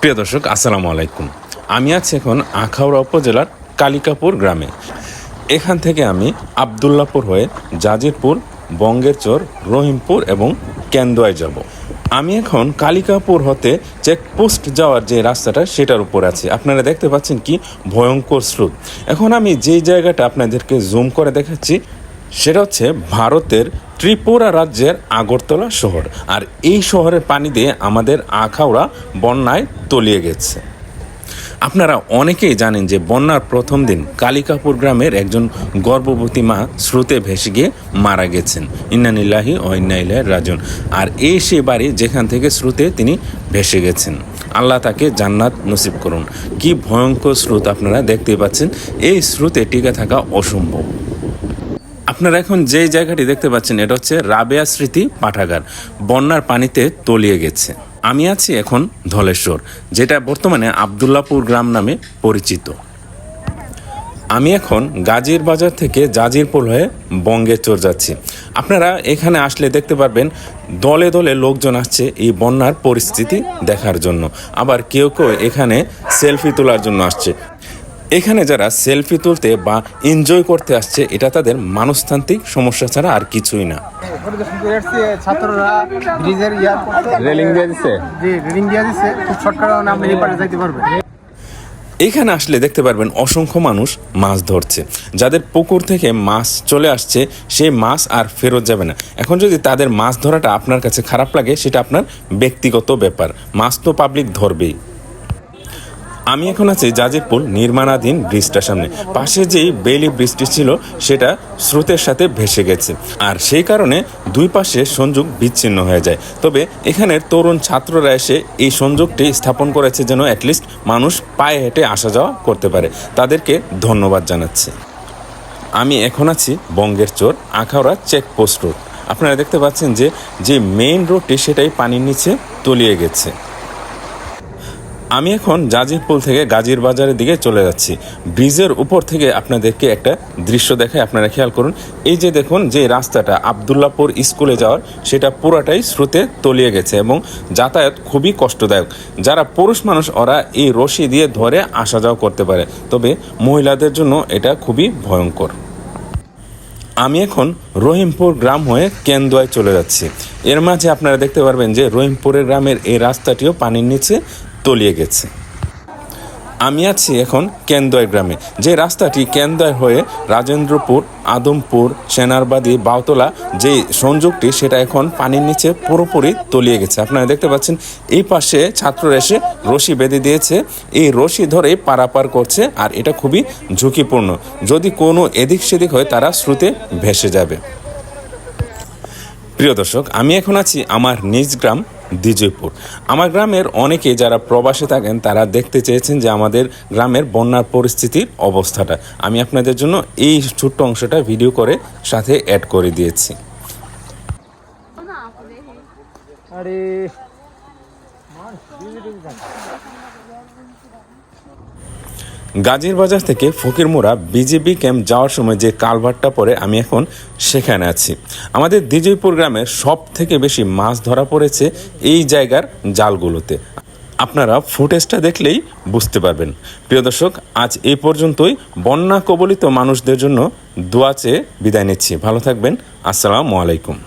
প্রিয় দর্শক, আসসালামু আলাইকুম। আমি আছি এখন আখাউড়া উপজেলার কালিকাপুর গ্রামে। এখান থেকে আমি আবদুল্লাপুর হয়ে জাজিরপুর, বঙ্গেরচর, রহিমপুর এবং কেন্দুয়ায় যাব। আমি এখন কালিকাপুর হতে চেকপোস্ট যাওয়ার যে রাস্তাটা সেটার উপর আছি। আপনারা দেখতে পাচ্ছেন কি ভয়ঙ্কর স্রোত। এখন আমি যেই জায়গাটা আপনাদেরকে জুম করে দেখাচ্ছি সেটা হচ্ছে ভারতের ত্রিপুরা রাজ্যের আগরতলা শহর। আর এই শহরের পানি দিয়ে আমাদের আখাউড়া বন্যায় তলিয়ে গেছে। আপনারা অনেকেই জানেন যে বন্যার প্রথম দিন কালিকাপুর গ্রামের একজন গর্ভবতী মা স্রোতে ভেসে গিয়ে মারা গেছেন। ইন্না লিল্লাহি ওয়া ইন্না ইলাইহি রাজিউন। আর এই সেই বাড়ি যেখান থেকে স্রোতে তিনি ভেসে গেছেন। আল্লাহ তাকে জান্নাত নসিব করুন। কি ভয়ঙ্কর স্রোত আপনারা দেখতে পাচ্ছেন। এই স্রোতে টিকে থাকা অসম্ভব। আপনারা এখন যে জায়গাটি দেখতে পাচ্ছেন এটা হচ্ছে রাবেয়া স্মৃতি পাঠাগার। বন্যার পানিতে তলিয়ে গেছে। আমি আছি এখন ধলেশ্বর, যেটা বর্তমানে আবদুল্লাপুর গ্রাম নামে পরিচিত। আমি এখন গাজীর বাজার থেকে জাজিরপুর হয়ে বঙ্গেরচর যাচ্ছি। আপনারা এখানে আসলে দেখতে পারবেন দলে দলে লোকজন আসছে এই বন্যার পরিস্থিতি দেখার জন্য। আবার কেউ কেউ এখানে সেলফি তোলার জন্য আসছে। এখানে যারা সেলফি তুলতে বা এনজয় করতে আসছে এটা তাদের মনস্তান্ত্রিক সমস্যা ছাড়া আর কিছুই না। ছাত্ররা ব্রিজের রেলিং দিয়ে দিচ্ছে, রেলিং দিয়ে দিচ্ছে, খুব শর্টকাট আমরা এই পারে যাইতে পারবে। এখানে আসলে দেখতে পারবেন অসংখ্য মানুষ মাছ ধরছে। যাদের পুকুর থেকে মাছ চলে আসছে সেই মাছ আর ফেরত যাবে না। এখন যদি তাদের মাছ ধরাটা আপনার কাছে খারাপ লাগে সেটা আপনার ব্যক্তিগত ব্যাপার, মাছ তো পাবলিক ধরবেই। আমি এখন আছি জাজিরপুর নির্মাণাধীন ব্রিজটার সামনে। পাশে যেই বেইলি ব্রিজটি ছিল সেটা স্রোতের সাথে ভেসে গেছে, আর সেই কারণে দুই পাশে সংযোগ বিচ্ছিন্ন হয়ে যায়। তবে এখানের তরুণ ছাত্ররা এসে এই সংযোগটি স্থাপন করেছে যেন অ্যাটলিস্ট মানুষ পায়ে হেঁটে আসা যাওয়া করতে পারে। তাদেরকে ধন্যবাদ জানাচ্ছি। আমি এখন আছি বঙ্গেরচর আখাউড়া চেকপোস্ট রোড। আপনারা দেখতে পাচ্ছেন যে মেইন রোডটি সেটাই পানির নিচে তলিয়ে গেছে। আমি এখন জাজিরপুর থেকে গাজীর বাজারের দিকে চলে যাচ্ছি। ব্রিজের উপর থেকে আপনাদেরকে একটা দৃশ্য দেখায়, আপনারা খেয়াল করুন। এই যে দেখুন যে রাস্তাটা আবদুল্লাপুর স্কুলে যাওয়ার সেটা পুরাটাই স্রোতে তলিয়ে গেছে এবং যাতায়াত খুবই কষ্টদায়ক। যারা পুরুষ মানুষ ওরা এই রশি দিয়ে ধরে আসা যাওয়া করতে পারে, তবে মহিলাদের জন্য এটা খুবই ভয়ঙ্কর। আমি এখন রহিমপুর গ্রাম হয়ে কেন্দুয়ায় চলে যাচ্ছি। এর মাঝে আপনারা দেখতে পারবেন যে রহিমপুরের গ্রামের এই রাস্তাটিও পানির নিচে তলিয়ে গেছে। আমি আছি এখন কেন্দুয়া গ্রামে। যে রাস্তাটি কেন্দুয়া হয়ে রাজেন্দ্রপুর, আদমপুর, সেনারবাদী, বাউতলা যে সংযোগটি সেটা এখন পানির নিচে পুরোপুরি তলিয়ে গেছে। আপনারা দেখতে পাচ্ছেন এই পাশে ছাত্ররা এসে রশি বেঁধে দিয়েছে, এই রশি ধরে পারাপার করছে। আর এটা খুবই ঝুঁকিপূর্ণ, যদি কোনো এদিক সেদিক হয় তারা স্রোতে ভেসে যাবে। প্রিয় দর্শক, আমি এখন আছি আমার নিজ গ্রাম দিজয়পুর। আমার গ্রামের অনেকে যারা প্রবাসে থাকেন তারা দেখতে চেয়েছেন যে আমাদের গ্রামের বন্যার পরিস্থিতির অবস্থাটা। আমি আপনাদের জন্য এই ছোট্ট অংশটা ভিডিও করে সাথে অ্যাড করে দিয়েছি। গাজীর বাজার থেকে ফকিরমুড়া বিজেপি ক্যাম্প যাওয়ার সময় যে কালভার্টটা পড়ে আমি এখন সেখানে আছি। আমাদের দিজয়পুর গ্রামের সব থেকে বেশি মাছ ধরা পড়েছে এই জায়গার জালগুলোতে। আপনারা ফুটেজটা দেখলেই বুঝতে পারবেন। প্রিয় দর্শক, আজ এই পর্যন্তই। বন্যা কবলিত মানুষদের জন্য দোয়া চেয়ে বিদায় নিচ্ছি। ভালো থাকবেন। আসসালামু আলাইকুম।